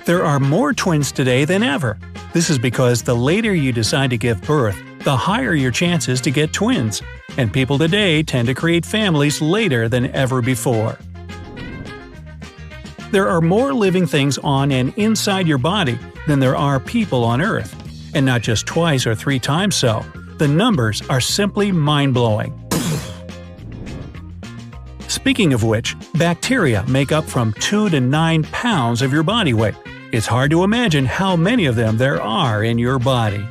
There are more twins today than ever. This is because the later you decide to give birth, the higher your chances to get twins, and people today tend to create families later than ever before. There are more living things on and inside your body than there are people on Earth. And not just twice or 3 times so. The numbers are simply mind-blowing. Speaking of which, bacteria make up from 2 to 9 pounds of your body weight. It's hard to imagine how many of them there are in your body.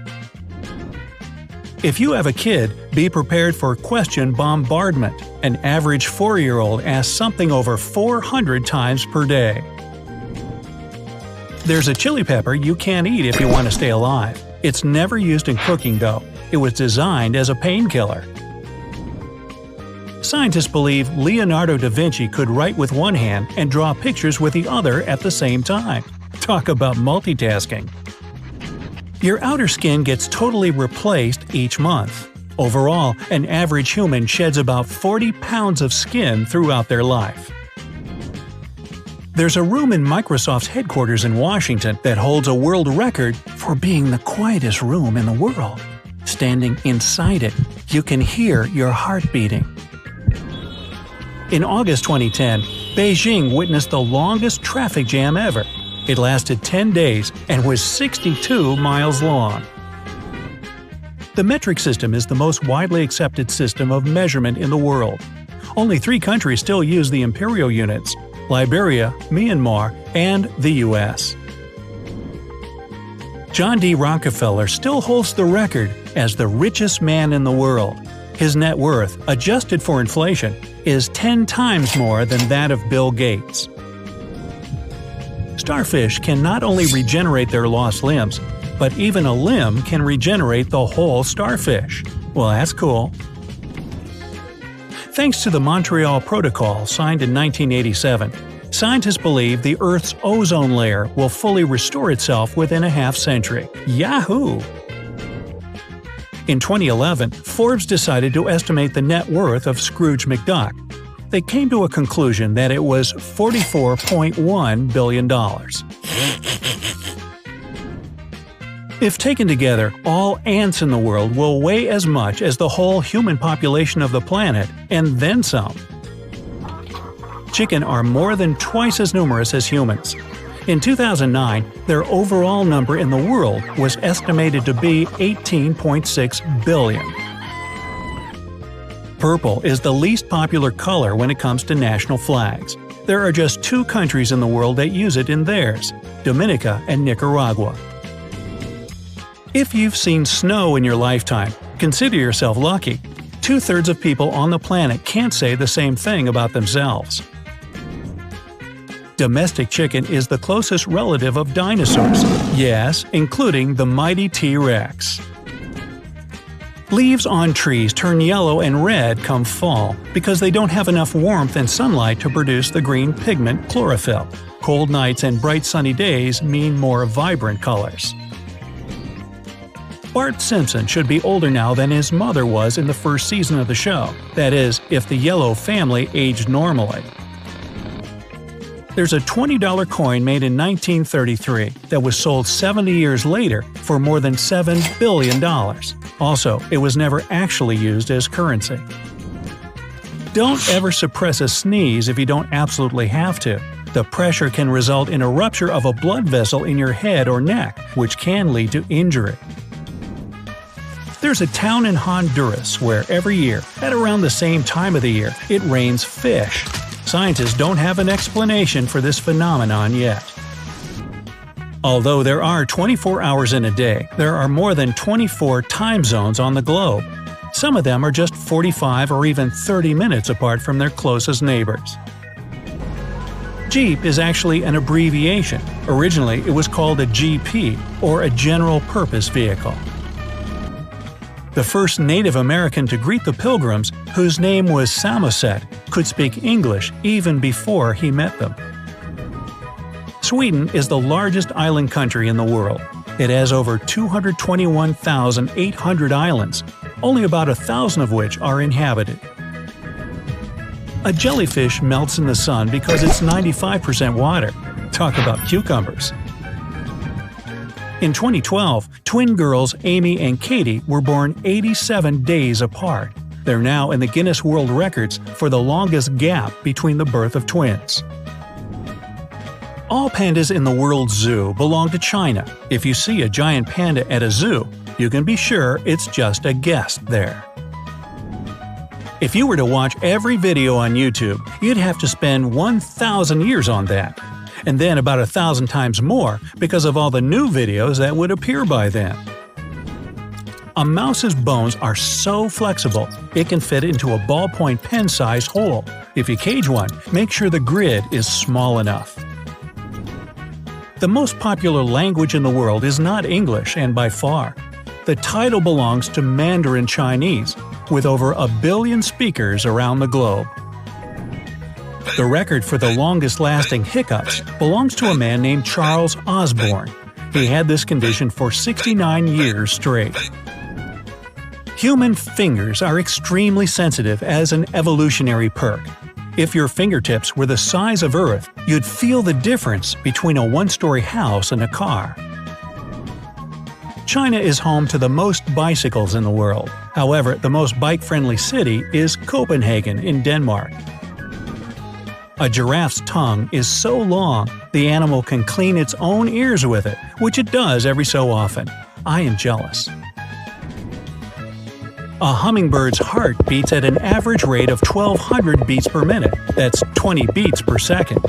If you have a kid, be prepared for question bombardment. An average 4-year-old asks something over 400 times per day. There's a chili pepper you can't eat if you want to stay alive. It's never used in cooking though. It was designed as a painkiller. Scientists believe Leonardo da Vinci could write with one hand and draw pictures with the other at the same time. Talk about multitasking. Your outer skin gets totally replaced each month. Overall, an average human sheds about 40 pounds of skin throughout their life. There's a room in Microsoft's headquarters in Washington that holds a world record for being the quietest room in the world. Standing inside it, you can hear your heart beating. In August 2010, Beijing witnessed the longest traffic jam ever. It lasted 10 days and was 62 miles long. The metric system is the most widely accepted system of measurement in the world. Only 3 countries still use the imperial units: Liberia, Myanmar, and the US. John D. Rockefeller still holds the record as the richest man in the world. His net worth, adjusted for inflation, is 10 times more than that of Bill Gates. Starfish can not only regenerate their lost limbs, but even a limb can regenerate the whole starfish. Well, that's cool. Thanks to the Montreal Protocol signed in 1987, scientists believe the Earth's ozone layer will fully restore itself within a half-century. Yahoo! In 2011, Forbes decided to estimate the net worth of Scrooge McDuck. They came to a conclusion that it was $44.1 billion. If taken together, all ants in the world will weigh as much as the whole human population of the planet, and then some. Chicken are more than twice as numerous as humans. In 2009, their overall number in the world was estimated to be 18.6 billion. Purple is the least popular color when it comes to national flags. There are just 2 countries in the world that use it in theirs: Dominica and Nicaragua. If you've seen snow in your lifetime, consider yourself lucky. 2/3 of people on the planet can't say the same thing about themselves. Domestic chicken is the closest relative of dinosaurs. Yes, including the mighty T-Rex. Leaves on trees turn yellow and red come fall because they don't have enough warmth and sunlight to produce the green pigment chlorophyll. Cold nights and bright sunny days mean more vibrant colors. Bart Simpson should be older now than his mother was in the first season of the show. That is, if the Yellow family aged normally. There's a $20 coin made in 1933 that was sold 70 years later for more than $7 billion. Also, it was never actually used as currency. Don't ever suppress a sneeze if you don't absolutely have to. The pressure can result in a rupture of a blood vessel in your head or neck, which can lead to injury. There's a town in Honduras where every year, at around the same time of the year, it rains fish. Scientists don't have an explanation for this phenomenon yet. Although there are 24 hours in a day, there are more than 24 time zones on the globe. Some of them are just 45 or even 30 minutes apart from their closest neighbors. Jeep is actually an abbreviation. Originally, it was called a GP, or a General Purpose Vehicle. The first Native American to greet the Pilgrims, whose name was Samoset, could speak English even before he met them. Sweden is the largest island country in the world. It has over 221,800 islands, only about 1,000 of which are inhabited. A jellyfish melts in the sun because it's 95% water. Talk about cucumbers. In 2012, twin girls Amy and Katie were born 87 days apart. They're now in the Guinness World Records for the longest gap between the birth of twins. All pandas in the world's zoo belong to China. If you see a giant panda at a zoo, you can be sure it's just a guest there. If you were to watch every video on YouTube, you'd have to spend 1,000 years on that. And then about 1,000 times more because of all the new videos that would appear by then. A mouse's bones are so flexible, it can fit into a ballpoint pen-sized hole. If you cage one, make sure the grid is small enough. The most popular language in the world is not English, and by far. The title belongs to Mandarin Chinese, with over 1 billion speakers around the globe. The record for the longest-lasting hiccups belongs to a man named Charles Osborne. He had this condition for 69 years straight. Human fingers are extremely sensitive as an evolutionary perk. If your fingertips were the size of Earth, you'd feel the difference between a one-story house and a car. China is home to the most bicycles in the world. However, the most bike-friendly city is Copenhagen in Denmark. A giraffe's tongue is so long, the animal can clean its own ears with it, which it does every so often. I am jealous. A hummingbird's heart beats at an average rate of 1,200 beats per minute. That's 20 beats per second.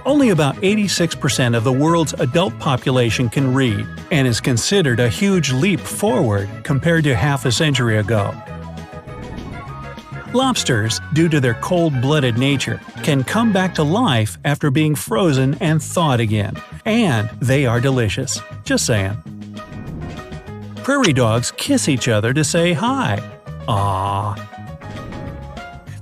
Only about 86% of the world's adult population can read, and is considered a huge leap forward compared to half a century ago. Lobsters, due to their cold-blooded nature, can come back to life after being frozen and thawed again. And they are delicious. Just saying. Prairie dogs kiss each other to say hi. Aww.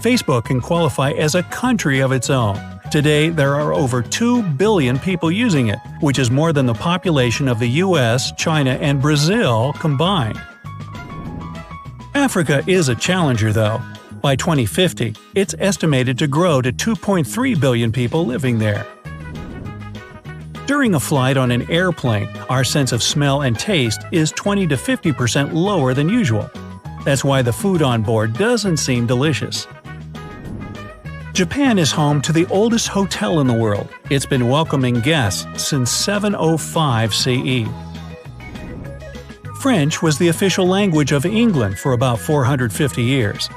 Facebook can qualify as a country of its own. Today, there are over 2 billion people using it, which is more than the population of the US, China, and Brazil combined. Africa is a challenger, though. By 2050, it's estimated to grow to 2.3 billion people living there. During a flight on an airplane, our sense of smell and taste is 20 to 50% lower than usual. That's why the food on board doesn't seem delicious. Japan is home to the oldest hotel in the world. It's been welcoming guests since 705 CE. French was the official language of England for about 450 years.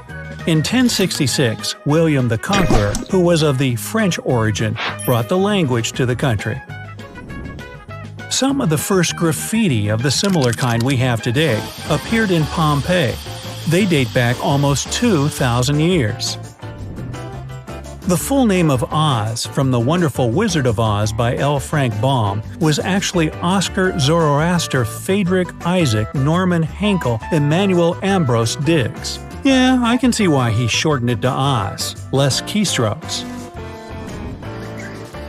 In 1066, William the Conqueror, who was of the French origin, brought the language to the country. Some of the first graffiti of the similar kind we have today appeared in Pompeii. They date back almost 2,000 years. The full name of Oz, from The Wonderful Wizard of Oz by L. Frank Baum, was actually Oscar Zoroaster Friedrich Isaac Norman Henkel Emmanuel Ambrose Diggs. Yeah, I can see why he shortened it to Oz. Less keystrokes.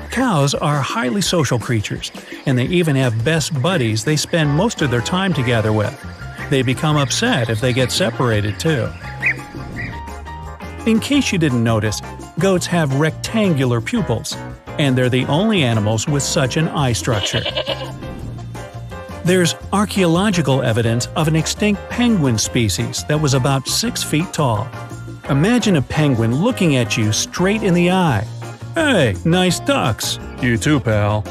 Cows are highly social creatures, and they even have best buddies they spend most of their time together with. They become upset if they get separated, too. In case you didn't notice, goats have rectangular pupils, and they're the only animals with such an eye structure. There's archaeological evidence of an extinct penguin species that was about 6 feet tall. Imagine a penguin looking at you straight in the eye. Hey, nice ducks. You too, pal.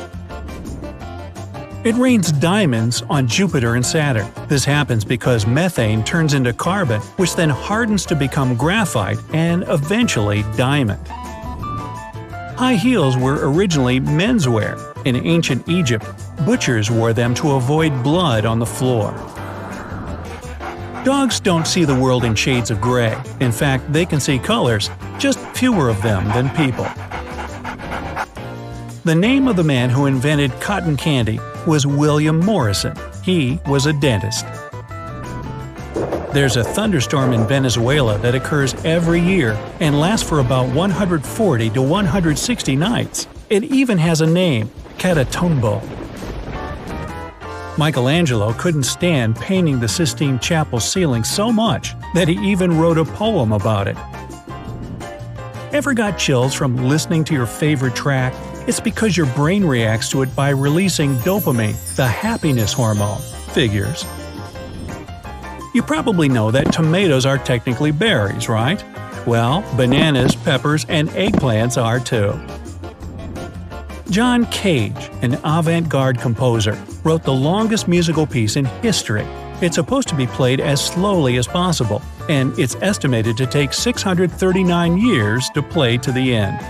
It rains diamonds on Jupiter and Saturn. This happens because methane turns into carbon, which then hardens to become graphite and eventually diamond. High heels were originally menswear. In ancient Egypt, butchers wore them to avoid blood on the floor. Dogs don't see the world in shades of gray. In fact, they can see colors, just fewer of them than people. The name of the man who invented cotton candy was William Morrison. He was a dentist. There's a thunderstorm in Venezuela that occurs every year and lasts for about 140 to 160 nights. It even has a name, Catatumbo. Michelangelo couldn't stand painting the Sistine Chapel ceiling so much that he even wrote a poem about it. Ever got chills from listening to your favorite track? It's because your brain reacts to it by releasing dopamine, the happiness hormone. Figures. You probably know that tomatoes are technically berries, right? Well, bananas, peppers, and eggplants are too. John Cage, an avant-garde composer, wrote the longest musical piece in history. It's supposed to be played as slowly as possible, and it's estimated to take 639 years to play to the end.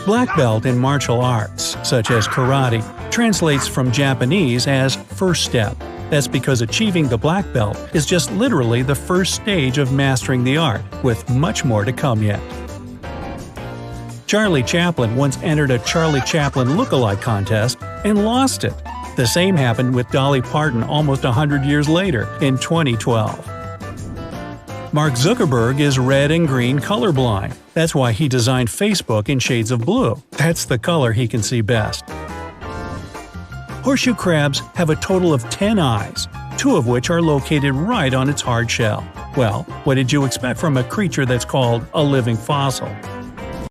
Black belt in martial arts, such as karate, translates from Japanese as first step. That's because achieving the black belt is just literally the first stage of mastering the art, with much more to come yet. Charlie Chaplin once entered a Charlie Chaplin look-alike contest and lost it. The same happened with Dolly Parton almost 100 years later, in 2012. Mark Zuckerberg is red and green colorblind. That's why he designed Facebook in shades of blue. That's the color he can see best. Horseshoe crabs have a total of 10 eyes, 2 of which are located right on its hard shell. Well, what did you expect from a creature that's called a living fossil?